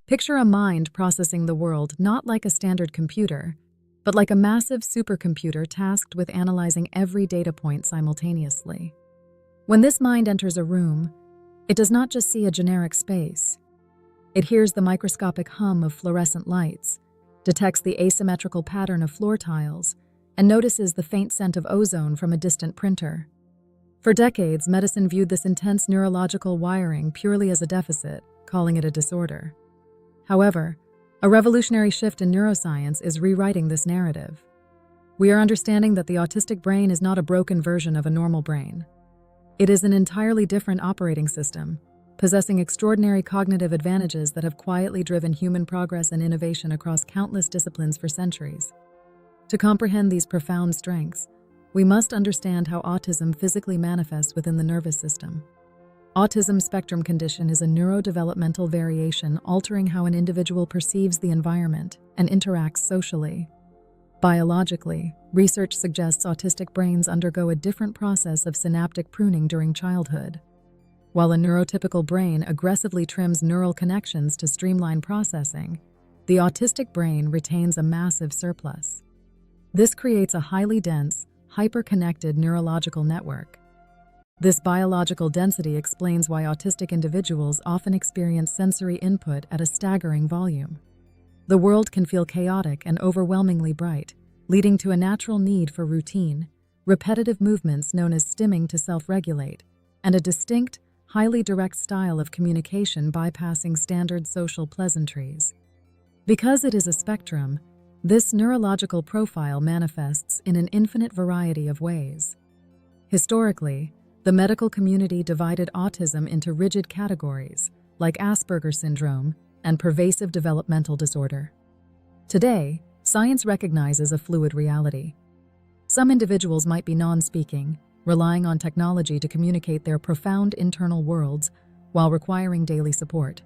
Picture a mind processing the world not like a standard computer, but like a massive supercomputer tasked with analyzing every data point simultaneously. When this mind enters a room, it does not just see a generic space. It hears the microscopic hum of fluorescent lights, detects the asymmetrical pattern of floor tiles, and notices the faint scent of ozone from a distant printer. For decades, medicine viewed this intense neurological wiring purely as a deficit, calling it a disorder. However, a revolutionary shift in neuroscience is rewriting this narrative. We are understanding that the autistic brain is not a broken version of a normal brain. It is an entirely different operating system, possessing extraordinary cognitive advantages that have quietly driven human progress and innovation across countless disciplines for centuries. To comprehend these profound strengths, we must understand how autism physically manifests within the nervous system. Autism spectrum condition is a neurodevelopmental variation altering how an individual perceives the environment and interacts socially. Biologically, research suggests autistic brains undergo a different process of synaptic pruning during childhood. While a neurotypical brain aggressively trims neural connections to streamline processing, the autistic brain retains a massive surplus. This creates a highly dense, hyperconnected neurological network. This biological density explains why autistic individuals often experience sensory input at a staggering volume. The world can feel chaotic and overwhelmingly bright, leading to a natural need for routine, repetitive movements known as stimming to self-regulate, and a distinct, highly direct style of communication bypassing standard social pleasantries. Because it is a spectrum, this neurological profile manifests in an infinite variety of ways. Historically, the medical community divided autism into rigid categories, like Asperger's syndrome and pervasive developmental disorder. Today, science recognizes a fluid reality. Some individuals might be non-speaking, relying on technology to communicate their profound internal worlds while requiring daily support.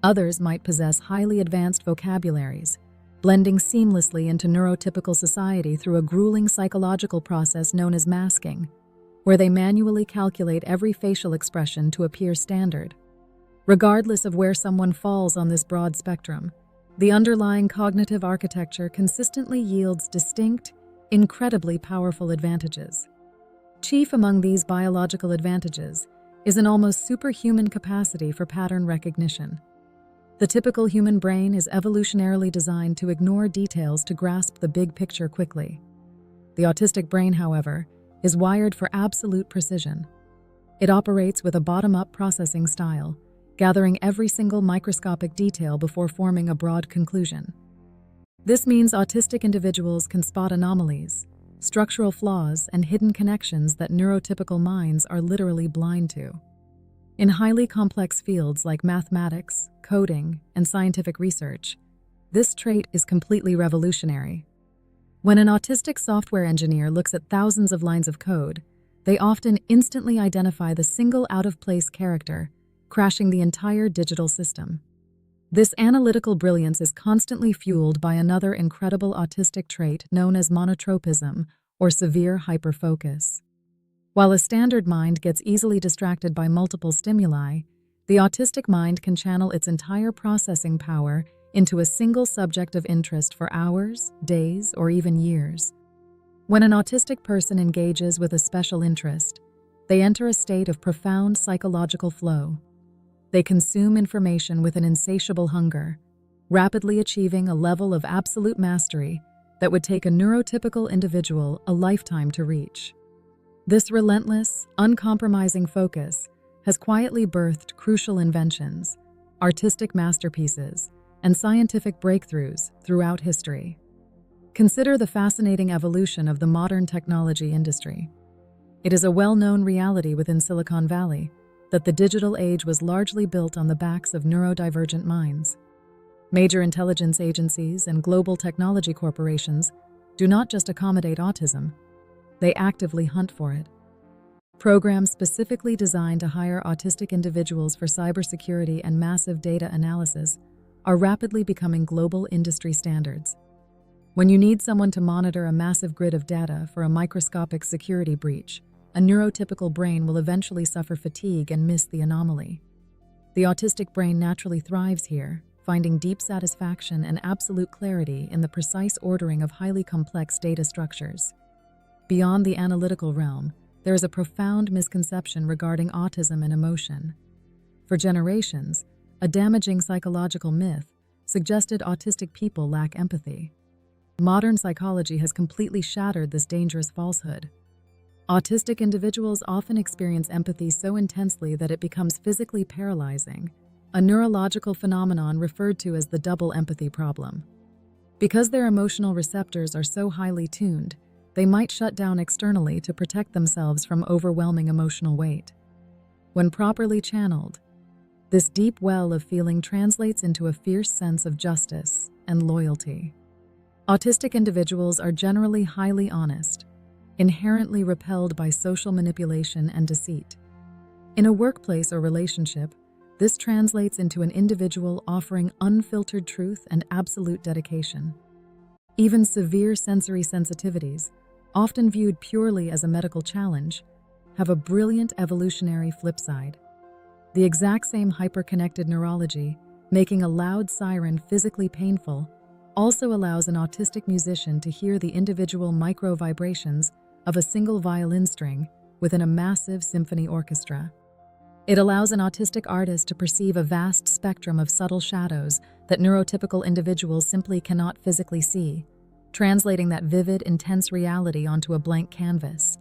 Others might possess highly advanced vocabularies, blending seamlessly into neurotypical society through a grueling psychological process known as masking, where they manually calculate every facial expression to appear standard. Regardless of where someone falls on this broad spectrum, the underlying cognitive architecture consistently yields distinct, incredibly powerful advantages. Chief among these biological advantages is an almost superhuman capacity for pattern recognition. The typical human brain is evolutionarily designed to ignore details to grasp the big picture quickly. The autistic brain, however, is wired for absolute precision. It operates with a bottom-up processing style, gathering every single microscopic detail before forming a broad conclusion. This means autistic individuals can spot anomalies, structural flaws, and hidden connections that neurotypical minds are literally blind to. In highly complex fields like mathematics, coding, and scientific research, this trait is completely revolutionary. When an autistic software engineer looks at thousands of lines of code, they often instantly identify the single out-of-place character, crashing the entire digital system. This analytical brilliance is constantly fueled by another incredible autistic trait known as monotropism, or severe hyperfocus. While a standard mind gets easily distracted by multiple stimuli, the autistic mind can channel its entire processing power into a single subject of interest for hours, days, or even years. When an autistic person engages with a special interest, they enter a state of profound psychological flow. They consume information with an insatiable hunger, rapidly achieving a level of absolute mastery that would take a neurotypical individual a lifetime to reach. This relentless, uncompromising focus has quietly birthed crucial inventions, artistic masterpieces, and scientific breakthroughs throughout history. Consider the fascinating evolution of the modern technology industry. It is a well-known reality within Silicon Valley that the digital age was largely built on the backs of neurodivergent minds. Major intelligence agencies and global technology corporations do not just accommodate autism, they actively hunt for it. Programs specifically designed to hire autistic individuals for cybersecurity and massive data analysis are rapidly becoming global industry standards. When you need someone to monitor a massive grid of data for a microscopic security breach, a neurotypical brain will eventually suffer fatigue and miss the anomaly. The autistic brain naturally thrives here, finding deep satisfaction and absolute clarity in the precise ordering of highly complex data structures. Beyond the analytical realm, there is a profound misconception regarding autism and emotion. For generations, a damaging psychological myth suggested autistic people lack empathy. Modern psychology has completely shattered this dangerous falsehood. Autistic individuals often experience empathy so intensely that it becomes physically paralyzing, a neurological phenomenon referred to as the double empathy problem. Because their emotional receptors are so highly tuned, they might shut down externally to protect themselves from overwhelming emotional weight. When properly channeled, this deep well of feeling translates into a fierce sense of justice and loyalty. Autistic individuals are generally highly honest, inherently repelled by social manipulation and deceit. In a workplace or relationship, this translates into an individual offering unfiltered truth and absolute dedication. Even severe sensory sensitivities, often viewed purely as a medical challenge, have a brilliant evolutionary flip side. The exact same hyperconnected neurology, making a loud siren physically painful, also allows an autistic musician to hear the individual micro-vibrations of a single violin string within a massive symphony orchestra. It allows an autistic artist to perceive a vast spectrum of subtle shadows that neurotypical individuals simply cannot physically see, translating that vivid, intense reality onto a blank canvas.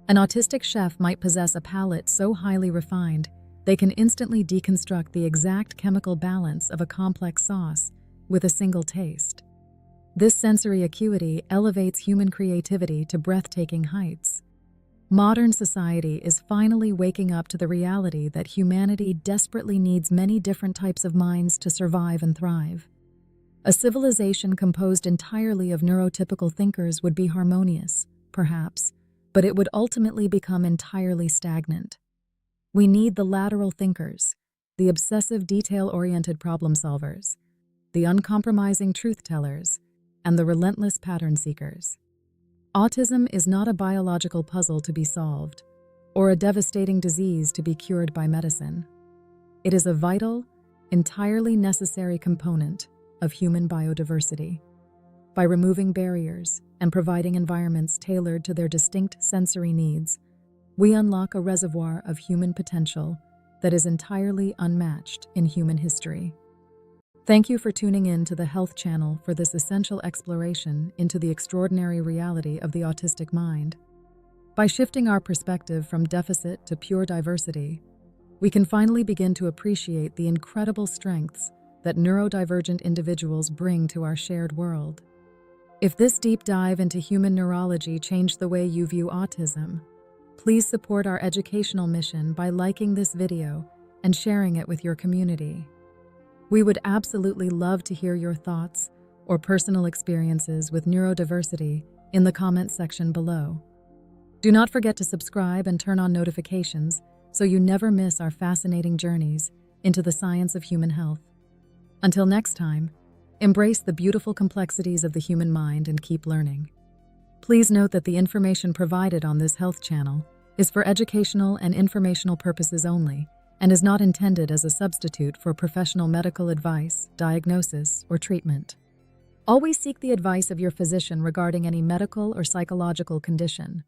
An autistic chef might possess a palate so highly refined they can instantly deconstruct the exact chemical balance of a complex sauce with a single taste. This sensory acuity elevates human creativity to breathtaking heights. Modern society is finally waking up to the reality that humanity desperately needs many different types of minds to survive and thrive. A civilization composed entirely of neurotypical thinkers would be harmonious, perhaps, but it would ultimately become entirely stagnant. We need the lateral thinkers, the obsessive detail-oriented problem solvers, the uncompromising truth-tellers, and the relentless pattern seekers. Autism is not a biological puzzle to be solved, or a devastating disease to be cured by medicine. It is a vital, entirely necessary component of human biodiversity. By removing barriers and providing environments tailored to their distinct sensory needs, we unlock a reservoir of human potential that is entirely unmatched in human history. Thank you for tuning in to the Health Channel for this essential exploration into the extraordinary reality of the autistic mind. By shifting our perspective from deficit to pure diversity, we can finally begin to appreciate the incredible strengths that neurodivergent individuals bring to our shared world. If this deep dive into human neurology changed the way you view autism, please support our educational mission by liking this video and sharing it with your community. We would absolutely love to hear your thoughts or personal experiences with neurodiversity in the comments section below. Do not forget to subscribe and turn on notifications so you never miss our fascinating journeys into the science of human health. Until next time, embrace the beautiful complexities of the human mind and keep learning. Please note that the information provided on this health channel is for educational and informational purposes only and is not intended as a substitute for professional medical advice, diagnosis, or treatment. Always seek the advice of your physician regarding any medical or psychological condition.